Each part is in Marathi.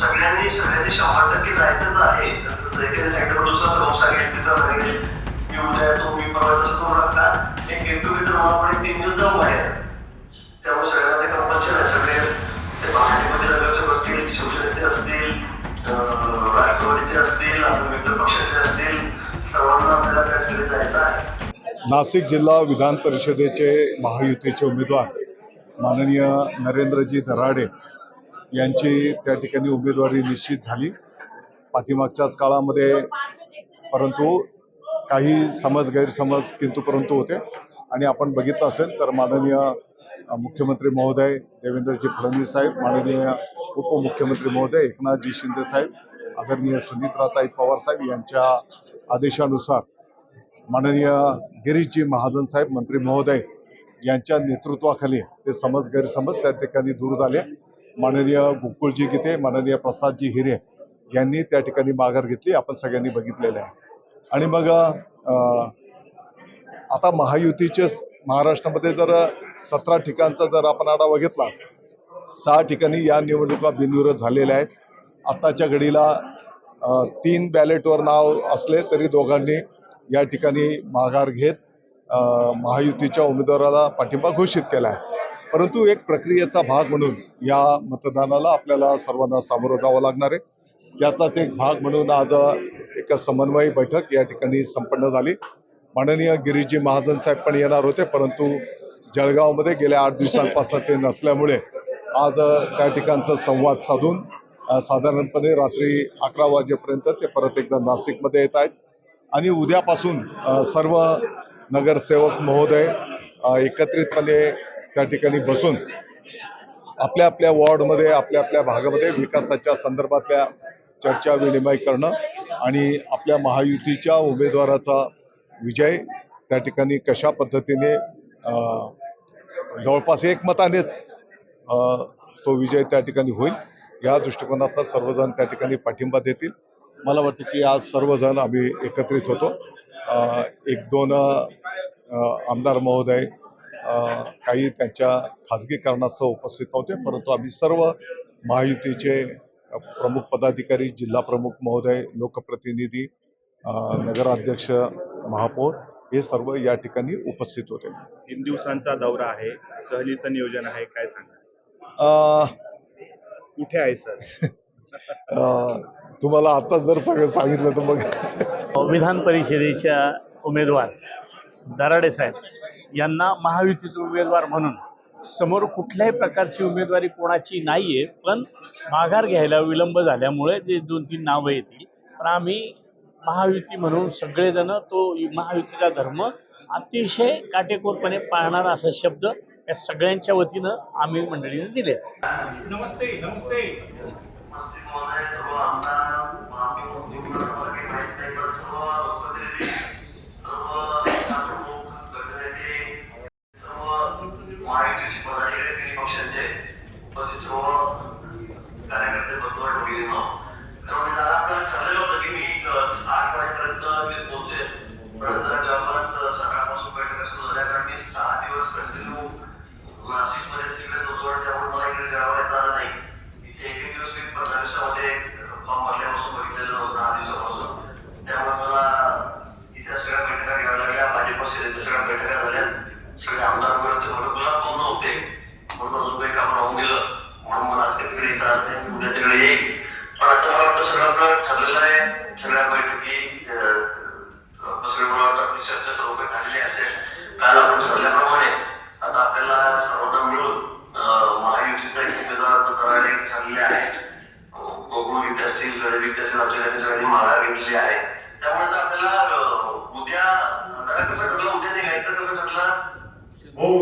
सगळ्यांनी 100% जायचंच आहे. मी उद्या तुम्ही परवा करू लागता एक गेट टुगेदर आपण 3 दिवस जाऊ बाहेर. त्यामुळे सगळ्यांना ते कंपल्शन आहे. सगळे ते महाराष्ट्रामध्ये नगरसेवक असतील, शिवसेनेचे असतील, राष्ट्रवादीचे असतील, मित्र पक्षाचे असतील, सर्वांना आपल्याला त्याकडे जायचं आहे. नाशिक जिल्हा विधान परिषदेचे महायुतीचे उमेदवार माननीय नरेंद्रजी दराडे यांची त्या ठिकाणी उमेदवारी निश्चित झाली. पाठीमागच्याच काळामध्ये परंतु काही समज गैरसमज किंतु परंतु होते आणि आपण बघितलं असेल तर माननीय मुख्यमंत्री महोदय देवेंद्रजी फडणवीस साहेब, माननीय उपमुख्यमंत्री महोदय एकनाथजी शिंदे साहेब, आदरणीय सुनीत्राताई पवार साहेब यांच्या आदेशानुसार माननीय गिरीशजी महाजन साहेब मंत्री महोदय यांच्या नेतृत्वाखाली ते समज गैरसमज त्या ठिकाणी दूर झाले. माननीय गोकुळजी गीते, माननीय प्रसादजी हिरे यांनी त्या ठिकाणी माघार घेतली, आपण सगळ्यांनी बघितलेलं आहे. आणि मग आता महायुतीचे महाराष्ट्रामध्ये जर 17 ठिकाणचा जर आपण आढावा घेतला, 6 ठिकाणी या निवडणुका बिनविरोध झालेल्या आहेत. आत्ताच्या घडीला 3 बॅलेटवर नाव असले तरी दोघांनी या ठिकाणी माघार घेत महायुतीच्या उमेदवाराला पाठिंबा घोषित केला आहे. परंतु एक प्रक्रियेचा भाग म्हणून या मतदानाला आपल्याला सर्वांना सामोरं जावं लागणार आहे. त्याचाच एक भाग म्हणून आज एक समन्वय बैठक या ठिकाणी संपन्न झाली. माननीय गिरीशजी महाजन साहेब पण येणार होते, परंतु जळगावमध्ये गेल्या 8 दिवसांपासून ते नसल्यामुळे आज त्या ठिकाणचा संवाद साधून साधारणपणे रात्री 11 वाजेपर्यंत ते परत एकदा नाशिकमध्ये येत आहेत. आणि उद्यापासून सर्व नगरसेवक महोदय एकत्रितपणे त्या ठिकाणी बसून आपल्या आपल्या वॉर्डमध्ये आपल्या आपल्या भागामध्ये विकासाच्या संदर्भातल्या चर्चा विनिमय करणं आणि आपल्या महायुतीच्या उमेदवाराचा विजय त्या ठिकाणी कशा पद्धतीने जवळपास एकमतानेच तो विजय त्या ठिकाणी होईल या दृष्टिकोनातून सर्वजण त्या ठिकाणी पाठिंबा देतील. मला वाटतं की आज सर्वजण आम्ही एकत्रित होतो. 1-2 आमदार महोदय काही त्यांच्या खाजगी कारणास्तव उपस्थित होते, परंतु आम्ही सर्व महायुतीचे प्रमुख पदाधिकारी, जिल्हा प्रमुख महोदय, लोकप्रतिनिधी, नगराध्यक्ष, महापौर हे सर्व या ठिकाणी उपस्थित होते. 3 दिवसांचा दौरा आहे, सहलीचं नियोजन आहे, काय सांगा? कुठे आहे सर? तुम्हाला आता जर सगळं सांगितलं तर मग विधान परिषदेच्या उमेदवार दराडे साहेब यांना महायुतीचे उमेदवार म्हणून समोर कुठल्याही प्रकारची उमेदवारी कोणाची नाहीये, पण माघार घ्यायला विलंब झाल्यामुळे जे 2-3 नावं येतील, पण आम्ही महायुती म्हणून सगळेजण तो महायुतीचा धर्म अतिशय काटेकोरपणे पाळणार असा शब्द या सगळ्यांच्या वतीनं आम्ही मंडळीने दिले. नमस्ते नमस्ते.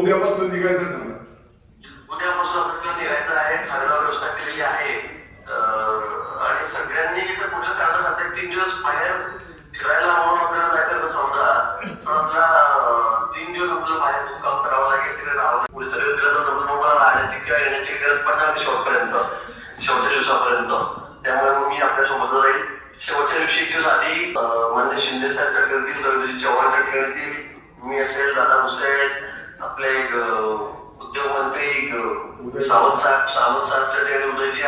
उद्यापासून निघायचं सांगा. उद्यापासून आपल्याला निघायचं आहे. खाण्यावर व्यवस्था केलेली आहे आणि सगळ्यांनी पुढच्या काळात 3 दिवस बाहेर फिरायला म्हणून आपल्याला जायचं समजा, पण आपला 3 दिवस आपल्याला बाहेर काम करावं लागेल, तिकडे राहावं. पुढे सगळं दिलं तर तुम्हाला राहण्याची किंवा येण्याची गरज पडणार नाही शेवटच्या दिवसापर्यंत. त्यामुळे मी आपल्यासोबत राहील. शेवटच्या दिवशी 1 दिवस आधी माननीय शिंदे साहेब करतील, रवींद्र चव्हाण करतील, मी असेल, दादा भुसे, आपले उद्योगमंत्री सावंत साहेब उदयजी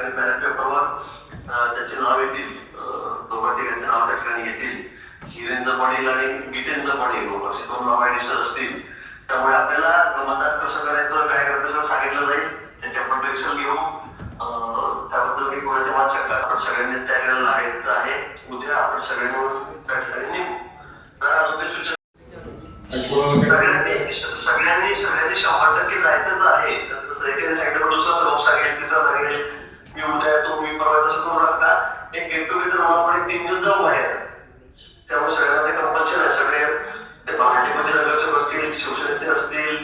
आणि बॅलेट पेपरवर त्याचे नाव येतील, दोघा तिघांचे नाव त्या ठिकाणी येतील. हिरेंद्र पाटील आणि गीतेंद्र पाटील असे दोन नाव ऍडिशनल असतील. त्यामुळे आपल्याला मतदान कसं करायचं, काय करायचं सांगितलं जाईल. त्याच्या प्रोटेक्शन घेऊन त्याबद्दल मी कोणाच्या वाद शकता. आपण सगळ्यांनी तयारीला लागायचं आहे. उद्या आपण सगळ्यांनी त्या ठिकाणी निघू. तर अजून ते सूचना सगळ्यांनी 100% जायचंच आहे. लोक सांगेल तिथं सांगेल मी उद्या येतो, मी परवा तसं करू लागता. एक गेट टुगेदर आपण 3 दिवस जाऊ बाहेर. त्यामुळे सगळ्यांना ते कंपल्शन आहे. सगळे ते भाजपचे नगरसेवक असतील, शिवसेनेचे असतील,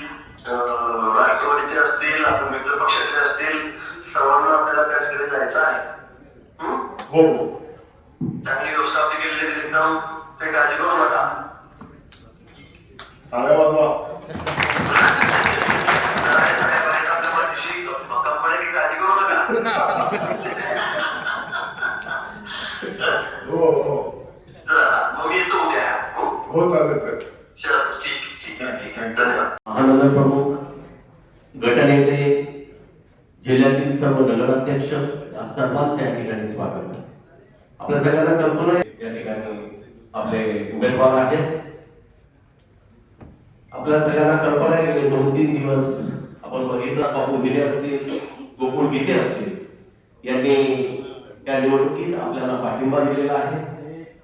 राष्ट्रवादीचे असतील, आपण मित्र पक्षाचे असतील, सर्वांना आपल्याला त्या ठिकाणी जायचं आहे. हो चांगली व्यवस्था आपली केलेली आहे एकदम. ते काळजी करू नका. टाळ्या वाजवा. कंपनी काळजी करू नका. हो हो मग येतो उद्या. हो चालेल सर. ठीक आहे. धन्यवाद. महानगर प्रमुख, गटनेते, जिल्ह्यातील सर्व नगराध्यक्ष या सर्वांचे या ठिकाणी स्वागत आहे. आपल्या सगळ्यांना कल्पना आहे या ठिकाणी आपले उमेदवार आहेत. आपल्या सगळ्यांना कल्पना आहे की 2-3 दिवस आपण बघितलं, बापू हिले असतील, गोकुळ गीते असतील यांनी या निवडणुकीत आपल्याला पाठिंबा दिलेला आहे.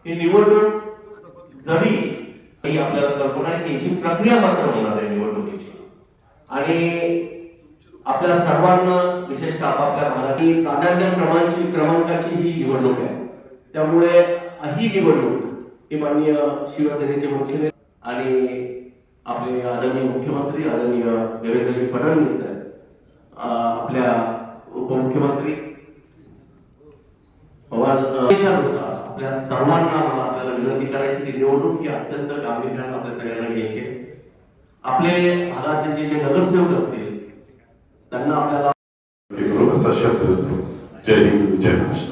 ही निवडणूक जरी ही आपल्याला कल्पना आहे की याची प्रक्रिया मात्र होणार आहे निवडणुकीची, आणि आपल्या सर्वांना विशेषतः आपापल्या भागातील क्रमांकाची ही निवडणूक आहे. त्यामुळे ही निवडणूक ही माननीय शिवसेनेचे मुख्यमंत्री आणि आपले आदरणीय मुख्यमंत्री आदरणीय देवेंद्रजी फडणवीस साहेब, आपल्या उपमुख्यमंत्री पवार आपल्या सर्वांना मला आपल्याला विनंती करायची की निवडणूक ही अत्यंत गांभीर्याने आपल्या सगळ्यांना घ्यायची. आपले भागातील जे नगरसेवक असतील त्यांना आपल्याला शब्द होतो. जय हिंद, जय महाराष्ट्र.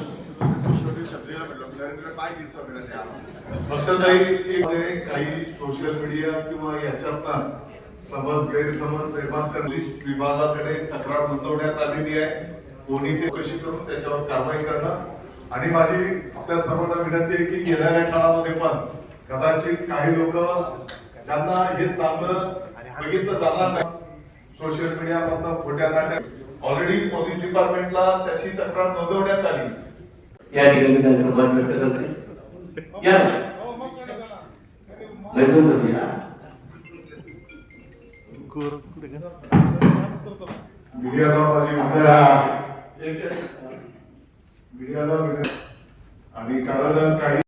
फक्त काही सोशल मीडिया किंवा याच्यातनं गैरसमज निर्माण करून पोलीस विभागाकडे तक्रार नोंदवण्यात आलेली आहे. कोणी ते कशी करून त्याच्यावर कारवाई करणं. आणि माझी आपल्या सर्वांना विनंती आहे की येणाऱ्या काळामध्ये पण कदाचित काही लोक ज्यांना हे चांगलं बघितलं जाणार नाही, सोशल मीडिया मधनं खोट्या नाट्या, ऑलरेडी पोलीस डिपार्टमेंटला त्याची तक्रार नोंदवण्यात आली. या ठिकाणी त्यांचं मत व्यक्त करते. या मीडियाला माझी मीडियाला आणि कारण काही